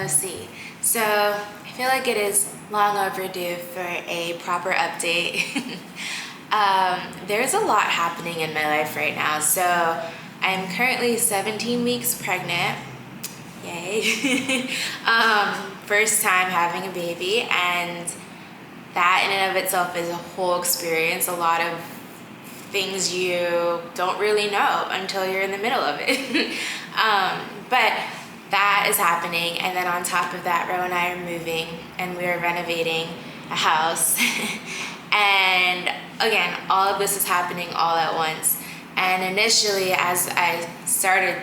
let's see. So I feel like it is long overdue for a proper update. There's a lot happening in my life right now. So I'm currently 17 weeks pregnant. Yay. First time having a baby, and that in and of itself is a whole experience. A lot of things you don't really know until you're in the middle of it. But that is happening, and then on top of that, Ro and I are moving, and we are renovating a house. And again, all of this is happening all at once. And initially, as I started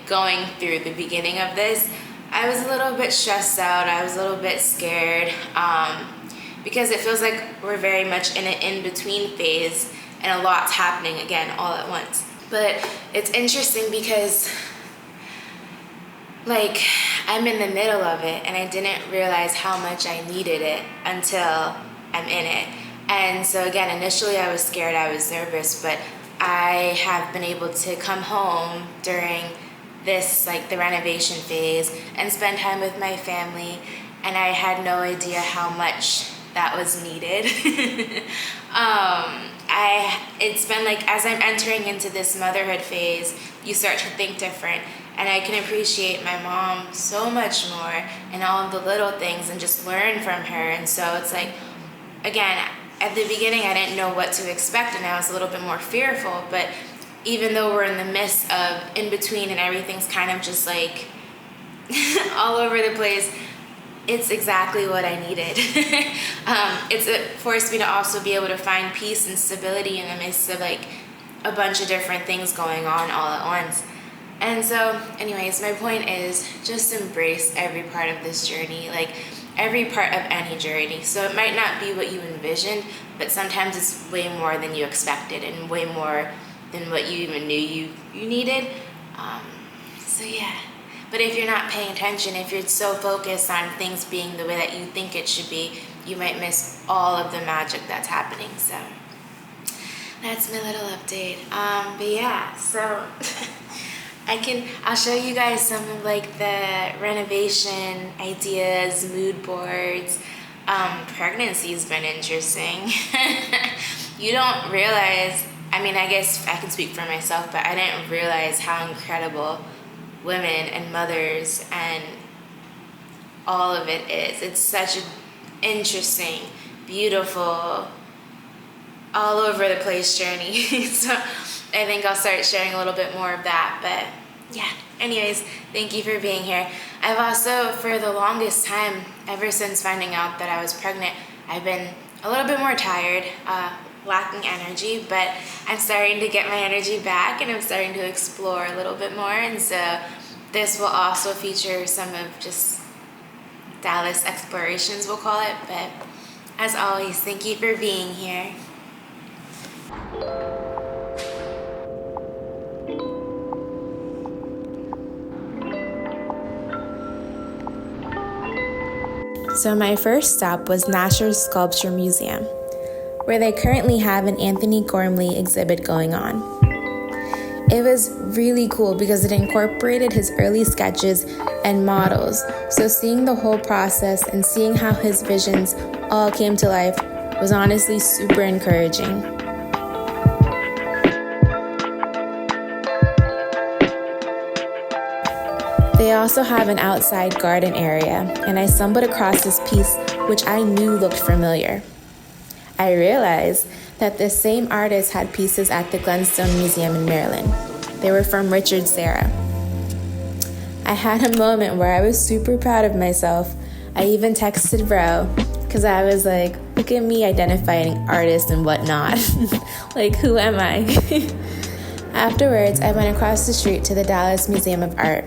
going through the beginning of this, I was a little bit stressed out. I was a little bit scared because it feels like we're very much in an in-between phase, and a lot's happening again all at once. But it's interesting because I'm in the middle of it, and I didn't realize how much I needed it until I'm in it. And so again, initially I was scared, I was nervous, but I have been able to come home during this, the renovation phase, and spend time with my family, and I had no idea how much that was needed. It's been as I'm entering into this motherhood phase, you start to think different, and I can appreciate my mom so much more and all of the little things and just learn from her. And so it's again, at the beginning I didn't know what to expect, and I was a little bit more fearful, but even though we're in the midst of in between and everything's kind of just all over the place, it's exactly what I needed. It forced me to also be able to find peace and stability in the midst of a bunch of different things going on all at once. And so anyways, my point is just embrace every part of this journey, every part of any journey. So it might not be what you envisioned, but sometimes it's way more than you expected and way more than what you even knew you needed. So yeah. But if you're not paying attention, if you're so focused on things being the way that you think it should be, you might miss all of the magic that's happening. So that's my little update. But yeah, so I'll show you guys some of the renovation ideas, mood boards. Pregnancy's been interesting. You don't realize, I guess I can speak for myself, but I didn't realize how incredible women and mothers and all of it is. It's such an interesting, beautiful, all over the place journey. So I think I'll start sharing a little bit more of that. But yeah, anyways, thank you for being here. I've also, for the longest time, ever since finding out that I was pregnant, I've been a little bit more tired, lacking energy, but I'm starting to get my energy back, and I'm starting to explore a little bit more. And so this will also feature some of just Dallas explorations, we'll call it. But as always, thank you for being here. So my first stop was Nasher's Sculpture Museum, where they currently have an Anthony Gormley exhibit going on. It was really cool because it incorporated his early sketches and models, so seeing the whole process and seeing how his visions all came to life was honestly super encouraging. They also have an outside garden area, and I stumbled across this piece which I knew looked familiar. I realized that the same artist had pieces at the Glenstone Museum in Maryland. They were from Richard Serra. I had a moment where I was super proud of myself. I even texted Bro, because I was like, look at me identifying artists and whatnot. Who am I? Afterwards, I went across the street to the Dallas Museum of Art.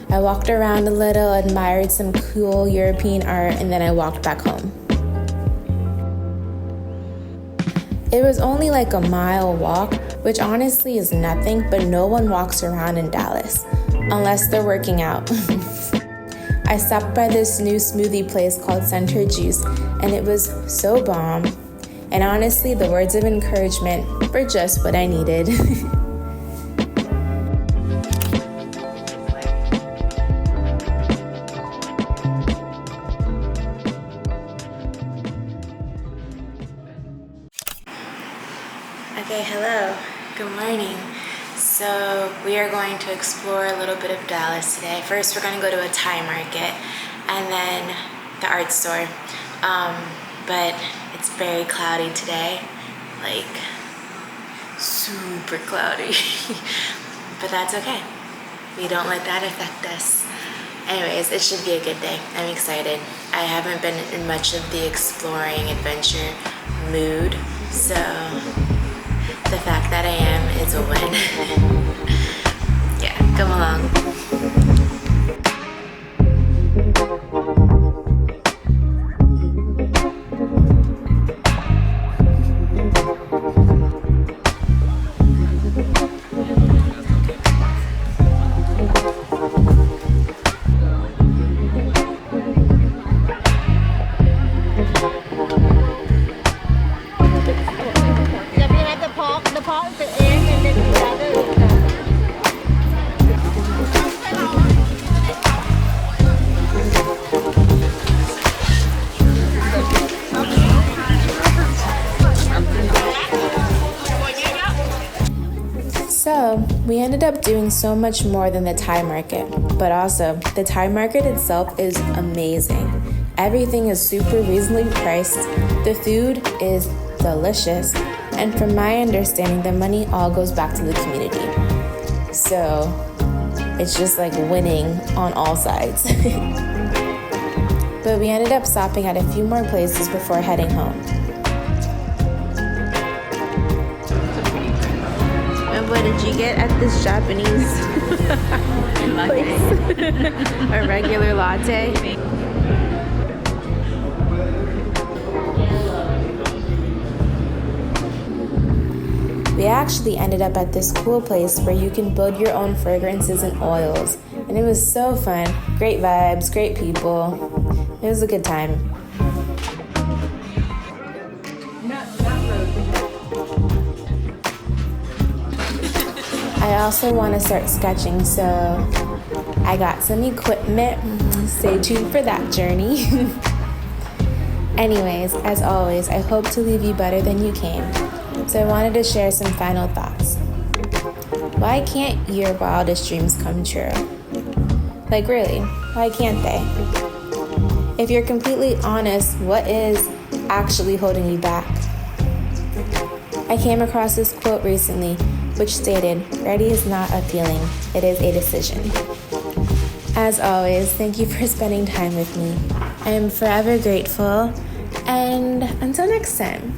I walked around a little, admired some cool European art, and then I walked back home. It was only a mile walk, which honestly is nothing, but no one walks around in Dallas, unless they're working out. I stopped by this new smoothie place called Center Juice, and it was so bomb. And honestly, the words of encouragement were just what I needed. Good morning. So we are going to explore a little bit of Dallas today. First, we're going to go to a Thai market and then the art store. But it's very cloudy today, like super cloudy. But that's okay. We don't let that affect us. Anyways, it should be a good day. I'm excited. I haven't been in much of the exploring adventure mood, so the fact that I am is a win. Yeah, come along. So, we ended up doing so much more than the Thai market, but also, the Thai market itself is amazing. Everything is super reasonably priced, the food is delicious, and from my understanding, the money all goes back to the community. So, it's just like winning on all sides. But we ended up stopping at a few more places before heading home. What did you get at this Japanese place? A regular latte? We actually ended up at this cool place where you can build your own fragrances and oils. And it was so fun. Great vibes, great people. It was a good time. I also want to start sketching, so I got some equipment. Stay tuned for that journey. Anyways, as always, I hope to leave you better than you came. So I wanted to share some final thoughts. Why can't your wildest dreams come true? Like really, why can't they? If you're completely honest, what is actually holding you back? I came across this quote recently, which stated, "Ready is not a feeling, it is a decision." As always, thank you for spending time with me. I am forever grateful, and until next time.